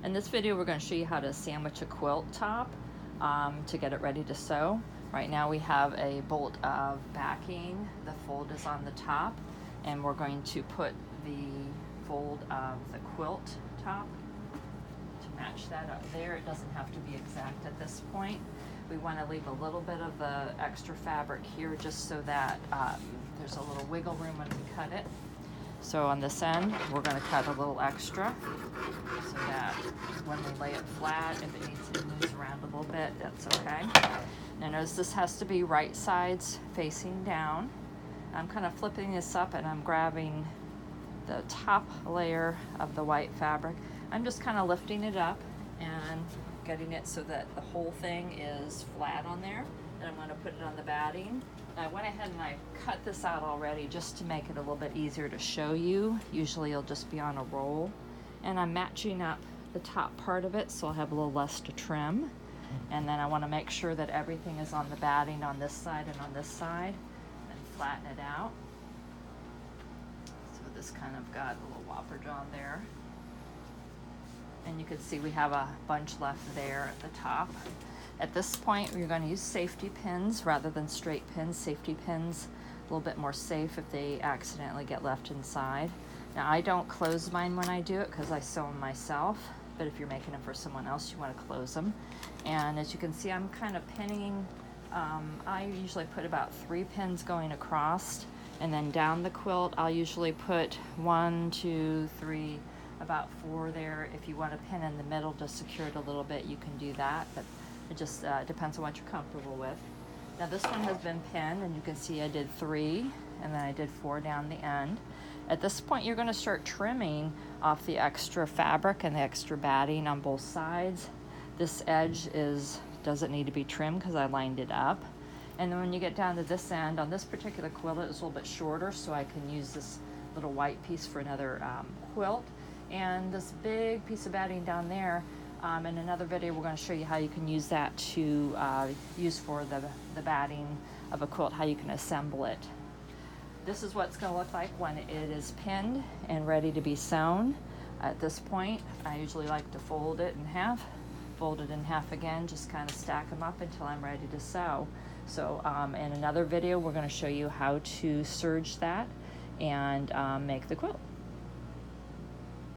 In this video, we're going to show you how to sandwich a quilt top to get it ready to sew. Right now we have a bolt of backing. The fold is on the top, and we're going to put the fold of the quilt top to match that up there. It doesn't have to be exact at this point. We want to leave a little bit of the extra fabric here just so that there's a little wiggle room when we cut it. So on this end, we're going to cut a little extra so that when we lay it flat, if it needs to move around a little bit, that's okay. Now notice this has to be right sides facing down. I'm kind of flipping this up and I'm grabbing the top layer of the white fabric. I'm just kind of lifting it up and getting it so that the whole thing is flat on there. And I'm going to put it on the batting. I went ahead and I cut this out already just to make it a little bit easier to show you. Usually it'll just be on a roll. And I'm matching up the top part of it so I'll have a little less to trim. And then I want to make sure that everything is on the batting on this side and on this side and flatten it out. So this kind of got a little whopper jaw there. And you can see we have a bunch left there at the top. At this point, we're going to use safety pins rather than straight pins. Safety pins, a little bit more safe if they accidentally get left inside. Now, I don't close mine when I do it because I sew them myself, but if you're making them for someone else, you want to close them. And as you can see, I'm kind of pinning. I usually put about 3 pins going across, and then down the quilt, I'll usually put 1, 2, 3, about 4 there. If you want to pin in the middle to secure it a little bit, you can do that, but it just depends on what you're comfortable with. Now this one has been pinned, and you can see I did 3, and then I did 4 down the end. At this point, you're going to start trimming off the extra fabric and the extra batting on both sides. This edge doesn't need to be trimmed because I lined it up. And then when you get down to this end, on this particular quilt, it's a little bit shorter, so I can use this little white piece for another quilt. And this big piece of batting down there, in another video, we're going to show you how you can use that to use for the batting of a quilt, how you can assemble it. This is what it's going to look like when it is pinned and ready to be sewn. At this point, I usually like to fold it in half again, just kind of stack them up until I'm ready to sew. So in another video, we're going to show you how to serge that and make the quilt.